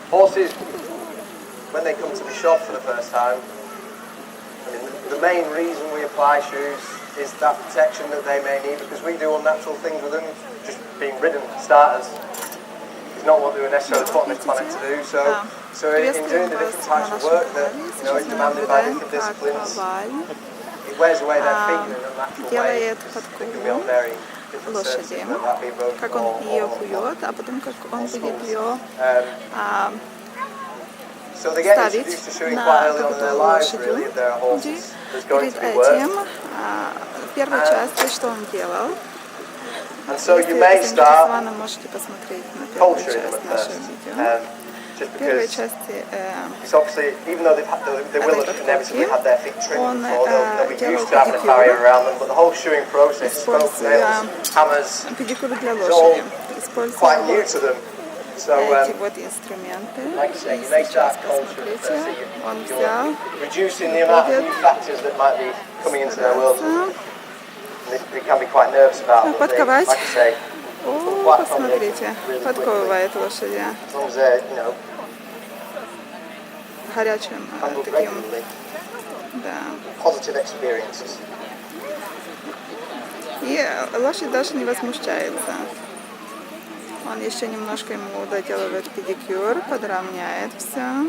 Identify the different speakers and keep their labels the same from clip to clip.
Speaker 1: Horses, when they come to the shop for the first time, I mean, the main reason we apply shoes is that protection that they may need, because we do unnatural things with them. Just being ridden for starters is not what they were necessarily put on this planet to do. So in doing the different types of work that is demanded by different disciplines, it wears away their feet in an unnatural way. They can be on very different
Speaker 2: лошади,
Speaker 1: surfaces, whether that be rope
Speaker 2: как он ее
Speaker 1: or
Speaker 2: кует, а потом как он будет ее
Speaker 1: So they get
Speaker 2: ставить
Speaker 1: introduced to shoeing
Speaker 2: на
Speaker 1: quite early on in their lives,
Speaker 2: лошадью.
Speaker 1: really, if they're a horse that's going
Speaker 2: Перед
Speaker 1: to be worked.
Speaker 2: этим, в первой части, что он делал,
Speaker 1: And so you
Speaker 2: если
Speaker 1: may start
Speaker 2: заинтересованы, можете посмотреть на первую
Speaker 1: culturing them
Speaker 2: часть
Speaker 1: at
Speaker 2: нашего
Speaker 1: first.
Speaker 2: видео.
Speaker 1: Just
Speaker 2: В первой
Speaker 1: because
Speaker 2: части
Speaker 1: it's obviously, even though they will have inevitably had their feet trimmed before, they'll be used to having a barrier around them, but the whole shoeing process, spoke, nails, hammers,
Speaker 2: педикюр для
Speaker 1: it's all
Speaker 2: лошади.
Speaker 1: quite new
Speaker 2: Используя
Speaker 1: to them. So,
Speaker 2: эти вот инструменты.
Speaker 1: like you say,
Speaker 2: И
Speaker 1: you may
Speaker 2: сейчас
Speaker 1: start culturing at
Speaker 2: посмотрите,
Speaker 1: first, so
Speaker 2: он
Speaker 1: you're
Speaker 2: взял,
Speaker 1: reducing the amount of new factors that might be coming into their world. And they can be quite nervous about, but they,
Speaker 2: подковать.
Speaker 1: like you say,
Speaker 2: О, посмотрите, подковывает лошади
Speaker 1: as long as they're, you know,
Speaker 2: горячим
Speaker 1: handled
Speaker 2: таким,
Speaker 1: regularly,
Speaker 2: да.
Speaker 1: positive experiences.
Speaker 2: И лошадь даже не возмущается. Он еще немножко ему доделывает педикюр, подровняет все.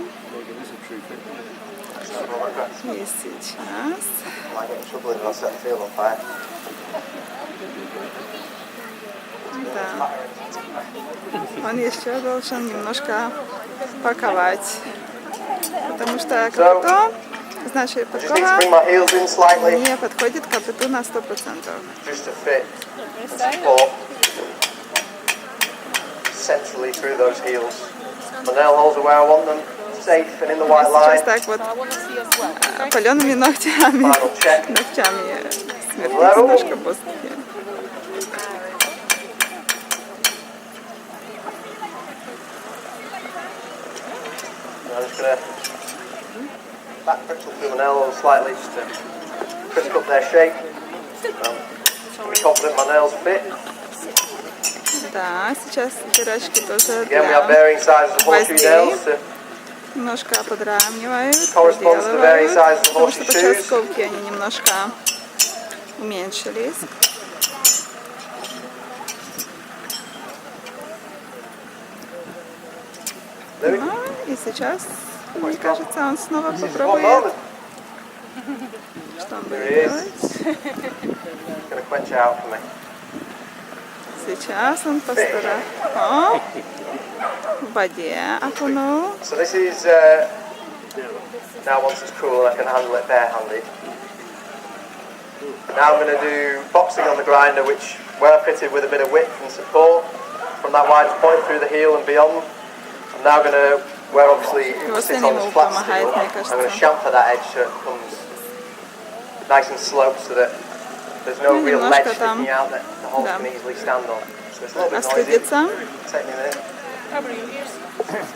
Speaker 2: И сейчас. Да. Он еще должен немножко паковать. Потому что копыто, значит, подкова не подходит к копыту на 100%.
Speaker 1: Centrally through those heels. The nail holes are where I want them, safe and in the white line.
Speaker 2: Сейчас так вот палеными ногтями смертить немножко после.
Speaker 1: I'm just going to back bristle through the nail holes slightly just to crisp up their shape. I'm confident my nails fit.
Speaker 2: Да, сейчас дырочки тоже
Speaker 1: Again, we have varying sizes of horseshoe nails to
Speaker 2: немножко подравнивают,
Speaker 1: correspond to the varying sizes of
Speaker 2: потому что
Speaker 1: horseshoe
Speaker 2: подчас
Speaker 1: shoes.
Speaker 2: скобки они немножко уменьшились. Ну, и сейчас, мне кажется, он снова попробует, что он будет делать.
Speaker 1: Gonna quench out for me.
Speaker 2: Сейчас он постарается. О, в воде окунул.
Speaker 1: So this is now once it's cool, I can handle it barehanded. Now I'm going to do boxing on the grinder, which where I fitted with a bit of width and support from that widest point through the heel and beyond. I'm now going to, where obviously it sits on this flat steel, I'm going to chamfer that edge so it becomes nice and sloped so that there's no real ledge sticking out that the horse can easily stand on. So it's a little bit noisy. Take me a minute.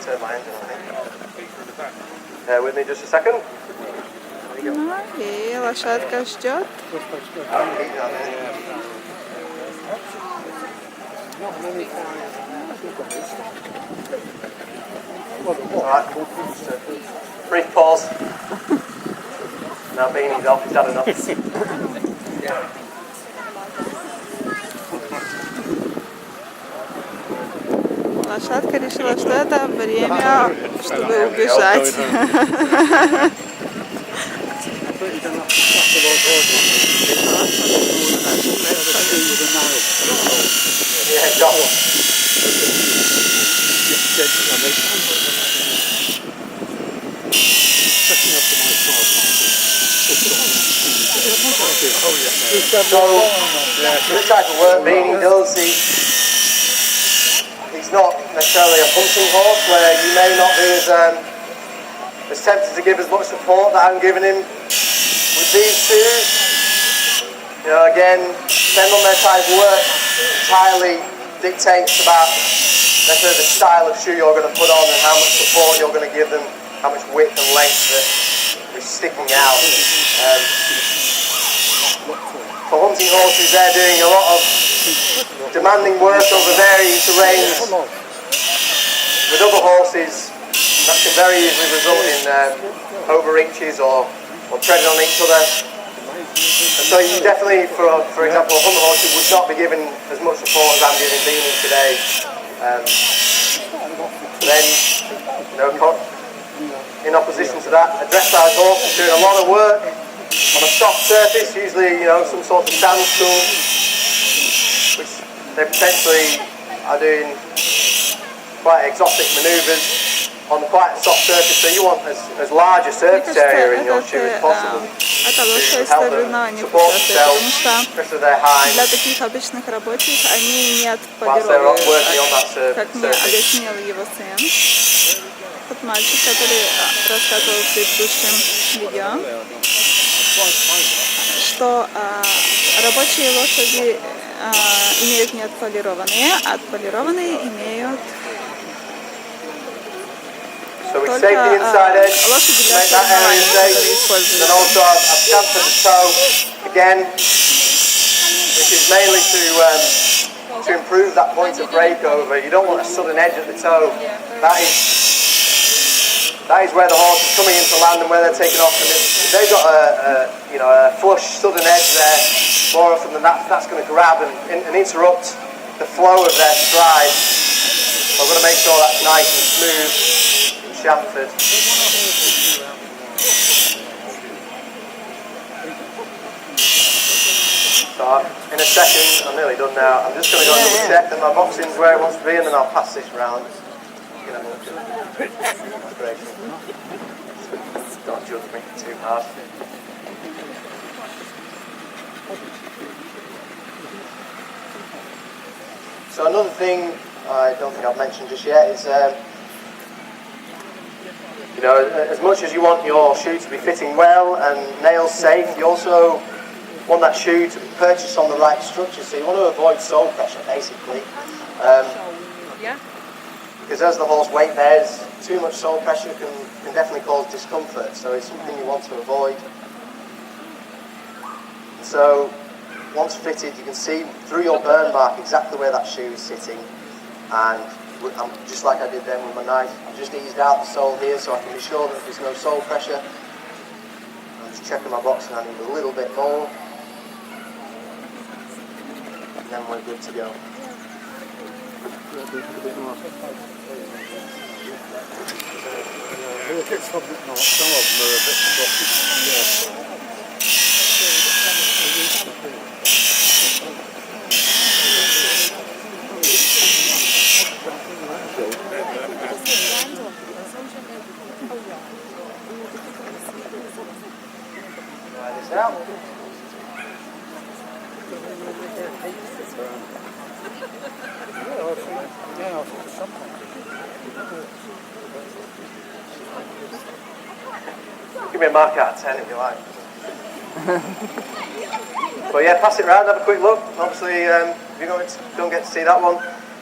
Speaker 1: Turn my engine on here. Bear with me just a second.
Speaker 2: Ну, и лошадка ждет.
Speaker 1: Alright, just a brief pause. Now beanie's off, he's had enough.
Speaker 2: Лошадка решила, что это время, чтобы убежать.
Speaker 1: So, this type of work Beanie does, he's not necessarily a hunting horse where you may not be as tempted to give as much support that I'm giving him with these shoes. You know, again, depending on their type of work, entirely dictates about necessarily the style of shoe you're going to put on and how much support you're going to give them, how much width and length that is sticking out. For hunting horses, they're doing a lot of demanding work over varying terrains. With other horses, that can very easily result in overreaches or treading on each other. And so you definitely, for example, a hunter horse would not be given as much support as I'm giving Beanie today. Then, in opposition to that, a dressage horse is doing a lot of work on a soft surface, usually some sort of sandstone, which they potentially are doing quite exotic manoeuvres on quite a soft surface. So you want as large a surface area in your shoe as possible
Speaker 2: это лучшее
Speaker 1: to help them
Speaker 2: соревнование
Speaker 1: support
Speaker 2: путешествия,
Speaker 1: themselves,
Speaker 2: потому что
Speaker 1: especially their hinds,
Speaker 2: для таких обычных рабочих они не
Speaker 1: whilst they're
Speaker 2: отполируют,
Speaker 1: working on that
Speaker 2: как мне
Speaker 1: surface.
Speaker 2: объяснил его сын, тот мальчик, который рассказывал в предыдущем видео, что рабочие лошади имеют не отполированные, а отполированные имеют
Speaker 1: So we
Speaker 2: только
Speaker 1: save the inside edge,
Speaker 2: лошади для
Speaker 1: make that area
Speaker 2: соревнований, которые
Speaker 1: safe,
Speaker 2: используют.
Speaker 1: then also I've chamfered the toe again, which is mainly to improve that point of breakover. You don't want a sudden edge at the toe. That is where the horse is coming into land and where they're taking off. And if they've got a flush sudden edge there, more often than that's going to grab and interrupt the flow of their stride. So I've got to make sure that's nice and smooth and chamfered. So in a second, I'm nearly done now. I'm just going to go and double check that my boxing's where it wants to be, and then I'll pass this round. Great. Don't judge me too hard. So another thing I don't think I've mentioned just yet is, as much as you want your shoe to be fitting well and nails safe, you also want that shoe to be purchased on the right structure. So you want to avoid sole pressure, basically. Because as the horse weight bears, too much sole pressure can definitely cause discomfort. So it's something you want to avoid. So once fitted, you can see through your burn mark exactly where that shoe is sitting. And just like I did then with my knife, I've just eased out the sole here so I can be sure that there's no sole pressure. I'm just checking my box and I need a little bit more. And then we're good to go.
Speaker 3: Some of them are a bit frothy.
Speaker 1: Try this out. Give me a mark out of 10 if you like. But yeah, pass it round, have a quick look. Obviously, if you don't get to see that one,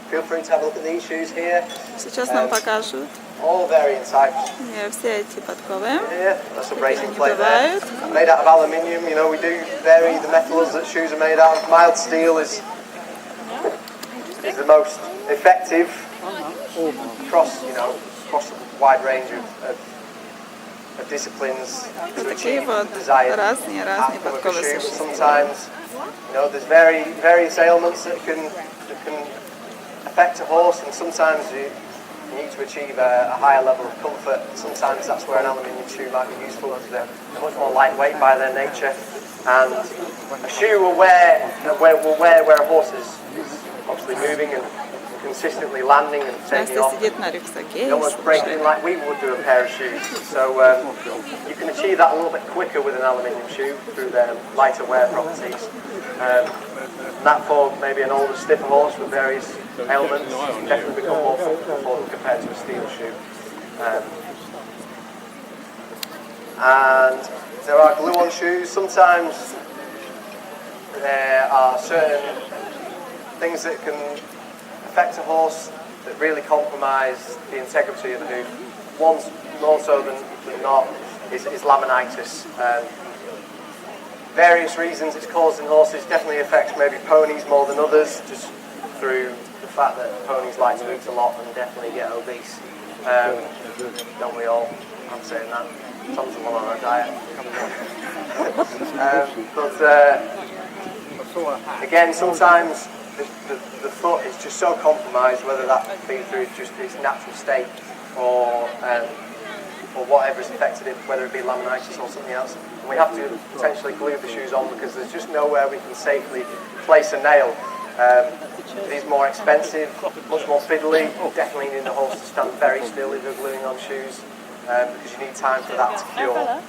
Speaker 1: feel free to have a look at these shoes here.
Speaker 2: Сейчас нам покажут
Speaker 1: All varying types.
Speaker 2: все эти подковы.
Speaker 1: Yeah, that's a bracing
Speaker 2: Они
Speaker 1: plate there.
Speaker 2: бывают.
Speaker 1: Made out of aluminium, we do vary the metals that shoes are made out of. Mild steel is the most effective across a wide range of disciplines to
Speaker 2: Такие
Speaker 1: achieve
Speaker 2: вот
Speaker 1: desired
Speaker 2: разные
Speaker 1: outcome of a
Speaker 2: подковы
Speaker 1: shoe.
Speaker 2: существуют.
Speaker 1: Sometimes, there's various ailments that can affect a horse, and sometimes you need to achieve a higher level of comfort. Sometimes that's where an aluminium shoe might be useful, as they're much more lightweight by their nature. And a shoe will wear where a horse is obviously moving and consistently landing and taking
Speaker 2: Настя
Speaker 1: off.
Speaker 2: сидит на рюкзаке.
Speaker 1: You almost break in like we would do a pair of shoes. So you can achieve that a little bit quicker with an aluminium shoe through their lighter wear properties. That for maybe an older, stiffer horse with various ailments can definitely become more comfortable for them compared to a steel shoe. And there are glue-on shoes. Sometimes there are certain things that can affect a horse that really compromise the integrity of the hoof. One more so than not is laminitis. Various reasons it's caused in horses. Definitely affects maybe ponies more than others, just through the fact that ponies like to eat a lot and definitely get obese. Don't we all? I'm saying that. Tom's the one on a diet. Again, sometimes the foot is just so compromised, whether that be through just its natural state or whatever has affected it, whether it be laminitis or something else. And we have to potentially glue the shoes on because there's just nowhere we can safely place a nail. It is more expensive, much more fiddly. Definitely need the horse to stand very still if you're gluing on shoes because you need time for that to cure.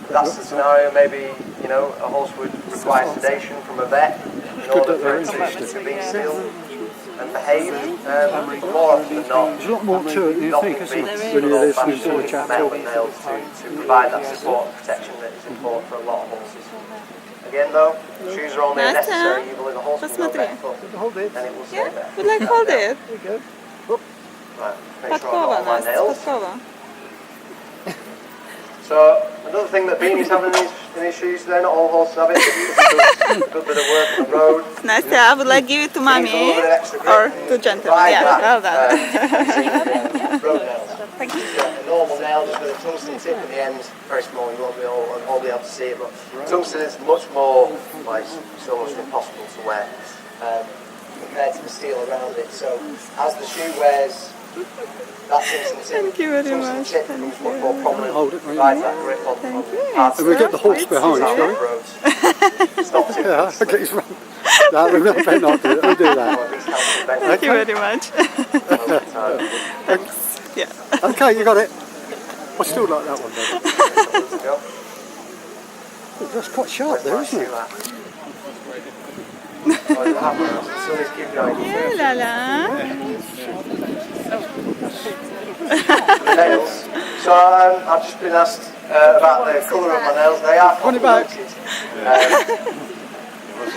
Speaker 1: That's the scenario. Maybe a horse would require sedation from a vet in order for it to be still and behave. But more often than not,
Speaker 3: There's a lot more to it than you think, isn't there? When you're listening to the chat
Speaker 1: metal nails to provide that support and protection that is important for a lot of horses. Again though, shoes are only a necessary evil if a horse can go barefoot, then it will stay there.
Speaker 2: Would like hold it.
Speaker 1: Right, make sure I got all my
Speaker 2: Podkowa,
Speaker 1: nails.
Speaker 2: podkowa.
Speaker 1: So another thing that Beanie's having in his shoes today, not all horses have it, because he does a good bit of work on the road.
Speaker 2: Настя, I would like give it to mommy or to gentleman. Yeah, well done.
Speaker 1: Road nails. Thank you. A normal nail just with a tungsten tip at the end, very small, you won't be all be able to see it, but tungsten is much more, like, it's almost impossible to wear compared to the steel around it. So as the shoe wears, that
Speaker 2: Thank you very much.
Speaker 1: tip becomes much more prominent, provides that grip on parts
Speaker 3: And we get the horse behind, shall we?
Speaker 1: roads. Stops it.
Speaker 3: Yeah, okay, it's wrong. No, we better not do it. We'll do that.
Speaker 2: Thank you very much. Thanks. Yeah.
Speaker 3: Okay, you got it. I still like that one, though. That's quite sharp there, isn't it?
Speaker 2: La la.
Speaker 1: Nails. So I've just been asked about the colour of my nails. They are copper-coated.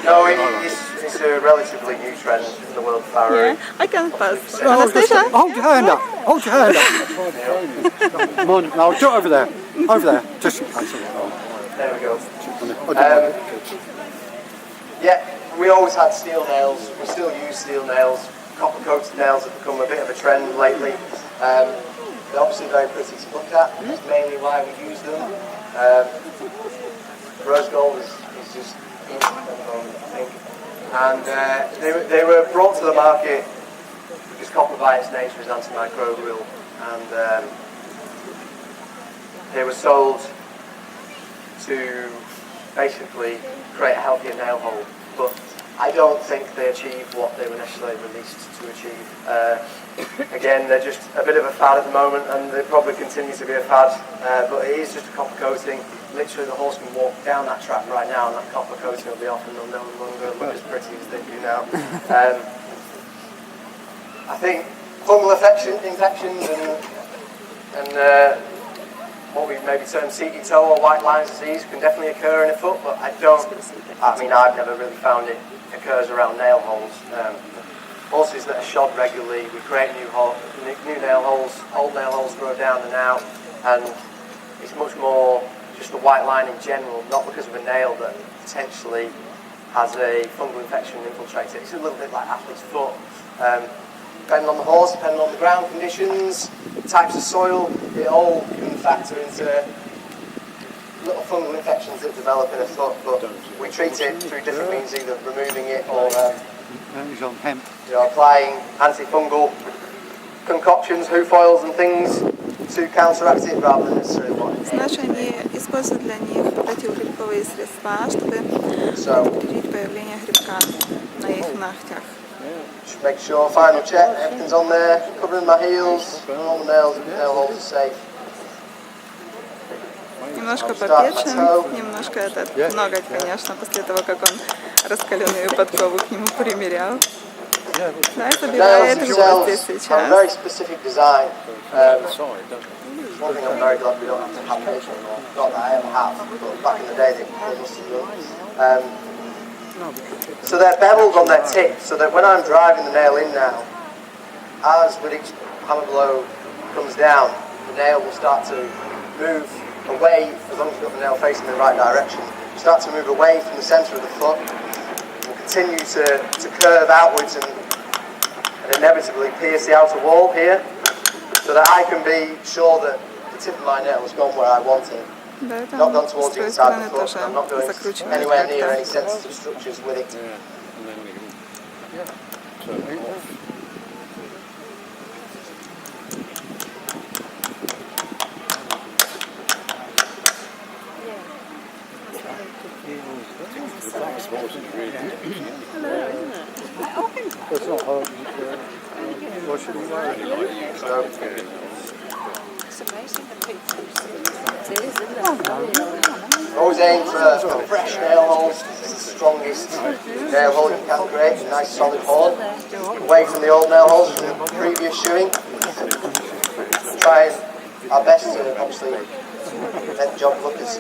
Speaker 1: No, it's a relatively new trend in the world of farrowing.
Speaker 2: Yeah, I can pass.
Speaker 3: Oh,
Speaker 2: Anastasia?
Speaker 3: hold your hand up. Hold your hand up. Come on, no, do it over there. Over there. Just in case.
Speaker 1: There we go. Yeah, we always had steel nails. We still use steel nails. Copper-coated nails have become a bit of a trend lately. They're obviously very pretty to look at. That's mainly why we use them. Rose gold is just in at the moment, I think. And they were brought to the market because copper by its nature is antimicrobial, and they were sold to basically create a healthier nail hole. But I don't think they achieved what they were necessarily released to achieve. Again, they're just a bit of a fad at the moment, and they probably continue to be a fad, but it is just a copper coating. Literally the horse can walk down that track right now and that copper coating will be off and they'll no longer look as pretty as they do now. I think fungal infections and what we maybe term seedy toe or white lines disease can definitely occur in a foot, but I've never really found it occurs around nail holes. Horses that are shod regularly, we create new nail holes, old nail holes grow down and out, and it's much more just a white line in general, not because of a nail that potentially has a fungal infection infiltrate it. It's a little bit like athlete's foot. Depending on the horse, depending on the ground conditions, types of soil, it all can factor into little fungal infections that develop in a foot, but we treat it through different means, either removing it or applying antifungal concoctions, hoof oils and things to counteract it rather than necessarily what it
Speaker 2: Значит, они используют для них противогрибковые средства, чтобы предупредить появление грибка на их ногтях.
Speaker 1: Just make sure, final check, everything's on there, covering my heels, all the nail holes are safe.
Speaker 2: Немножко попечен, немножко этот ноготь, конечно, после того, как он раскаленную подкову к нему примерял. Да, это забивает его здесь сейчас.
Speaker 1: Very specific design. One thing I'm very glad we don't have to have those anymore. Not that I ever have, but back in the day they must have done. So they're beveled on their tip, so that when I'm driving the nail in now, as with each hammer blow comes down, the nail will start to move away, as long as you've got the nail facing in the right direction, start to move away from the centre of the foot, and continue to curve outwards and inevitably pierce the outer wall here, so that I can be sure that the tip of my nail has gone where I want it. Not gone towards the inside of the foot, and I'm not going anywhere near any sensitive structures with it.
Speaker 3: That's not hard. Why should we wear it?
Speaker 1: Always aim for fresh nail holes. This is the strongest nail hole you can create, a nice solid hole. Away from the old nail holes from the previous shoeing. Trying our best to obviously make the job look as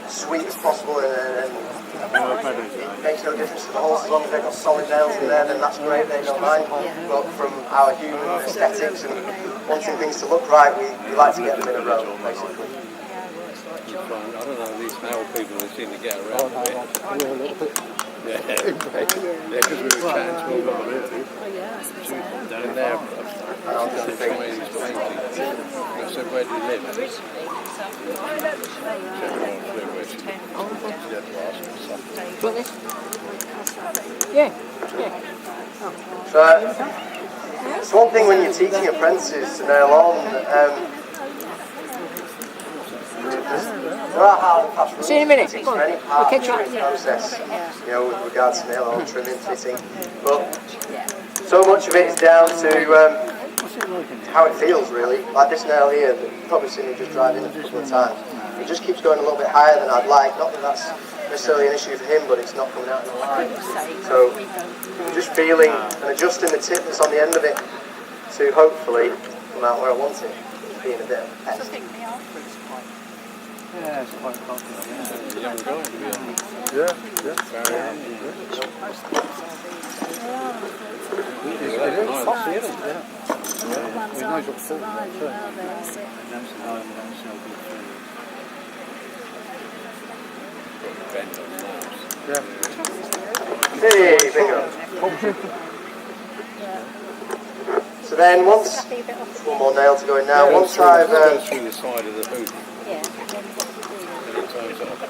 Speaker 1: sweet as possible, and it makes no difference to the holes as long as they've got solid nails in there, then that's great, they don't mind. But from our human aesthetics and wanting things to look right, we like to get them in a row, basically.
Speaker 4: I don't know, these nail people, they seem to get around a bit. Yeah, because we were chatting to them about it. Down there, I was going to show me these paintings. I said, where do you live?
Speaker 1: So, it's one thing when you're teaching apprentices to nail on. There are hard and fast rules.
Speaker 5: See you in a minute.
Speaker 1: For any part of the process, you know, with regards to nail on, trimming, fitting. But so much of it is down to how it feels, really. Like this nail here, you've probably seen me just drive in a couple of times. It just keeps going a little bit higher than I'd like. Not that that's necessarily an issue for him, but it's not coming out in the line. So I'm just feeling and adjusting the tip that's on the end of it to hopefully come out where I want it, being a bit of a pest.
Speaker 3: Yeah, it's quite confident.
Speaker 4: Young guy, to be honest.
Speaker 3: Yeah. It is fussy, isn't it? Yeah. He knows what to do.
Speaker 1: Hey, bingo. So then once, one more nail to go in now, once I've
Speaker 4: through the side of the hoop.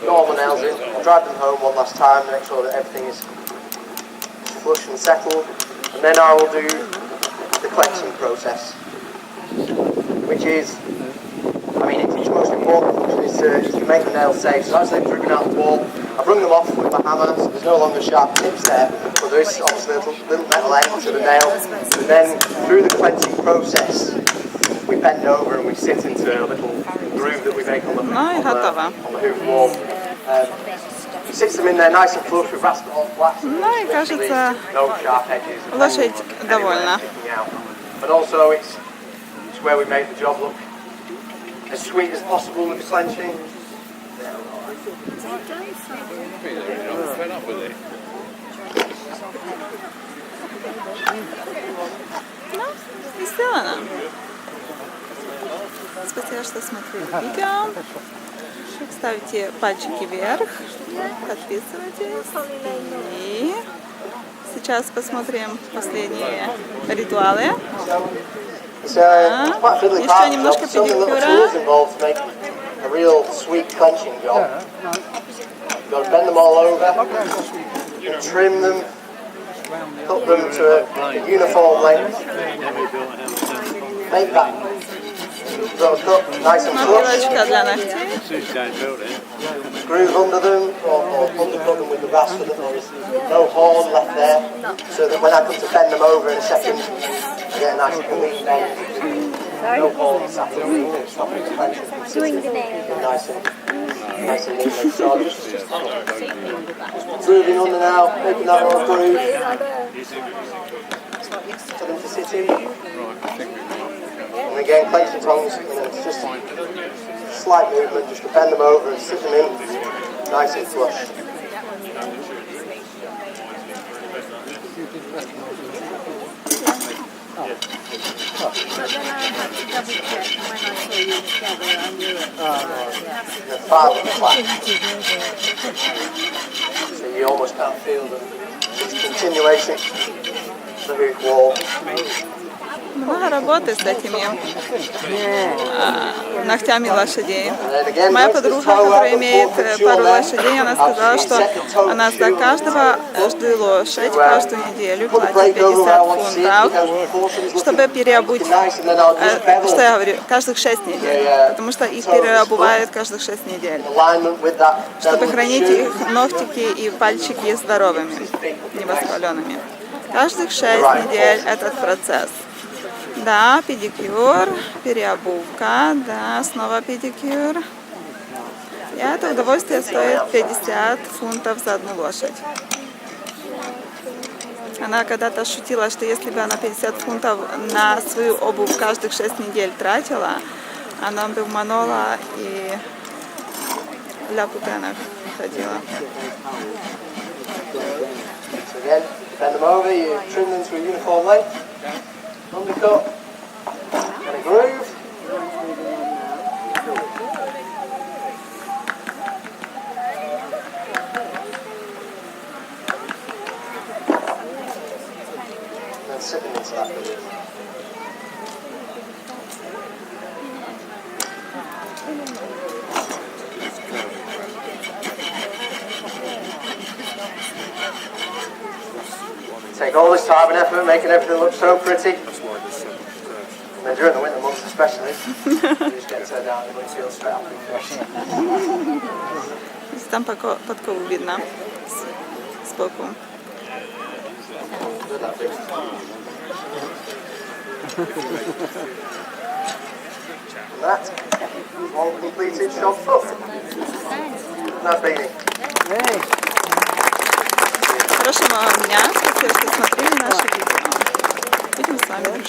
Speaker 1: got all the nails in, I'll drive them home one last time, make sure that everything is flush and settled, and then I will do the collection process, which is, I mean, its most important function is to make the nails safe. So as they've driven out the wall, I bring them off with my hammer, so there's no longer sharp tips there, but there is obviously a little metal end to the nail, and then through the cleansing process, we bend over and we sit into a little groove that we make on the hoof wall. Sits them in there nice and flush with rasp all flat.
Speaker 2: No I кажется,
Speaker 1: no sharp edges.
Speaker 2: лошадь довольна.
Speaker 1: And also it's where we make the job look as sweet as possible with the clenching.
Speaker 4: I'm fed up with it.
Speaker 2: Ну, и сделано. Спасибо, что смотрели видео. Ставьте пальчики вверх, подписывайтесь. И сейчас посмотрим последние ритуалы. Еще немножко педикюра.
Speaker 1: A real sweet clenching job. You've got to bend them all over, trim them, cut them to a uniform length. Make that cut nice and flush. Groove under them or undercut them with the rasp so that there is no horn left there, so that when I come to bend them over in a second, I get a nice clean bend. No horn sat on stopping the clenching. Nice and neat. So I'm just grooving under now, making that little groove for them to sit in. And again, clenching tongues, it's just a slight movement just to bend them over and sit them in nice and flush.
Speaker 5: But then I had to double check when I saw you together, I knew it.
Speaker 1: Father flat. So you almost can't feel them. It's continuating the hoof wall.
Speaker 2: Много работы с этими ногтями лошадей. Моя подруга, которая имеет пару лошадей, она сказала, что она за каждую лошадь, каждую неделю платит 50 фунтов, чтобы переобуть, что я говорю, каждых 6 недель, потому что их переобувают каждых 6 недель, чтобы хранить их ногтики и пальчики здоровыми, не воспаленными. Каждых 6 недель этот процесс. Да, педикюр, переобувка, да, снова педикюр. И это удовольствие стоит 50 фунтов за одну лошадь. Она когда-то шутила, что если бы она 50 фунтов на свою обувь каждых 6 недель тратила, она бы в Манола и в Ляпутенах ходила.
Speaker 1: Bend them over, you trim them to a uniform length, undercut, and a groove. And then sip them into that groove. Take all this time and effort, making everything look so pretty. And then during the winter months especially, you just get to turn down and you feel straight up and fresh.
Speaker 2: Там подкову видно сбоку.
Speaker 1: And that is one completed shop foot. That's Beanie.
Speaker 2: Хорошего вам дня, спасибо, что смотрели наше видео. Будем с вами дружить.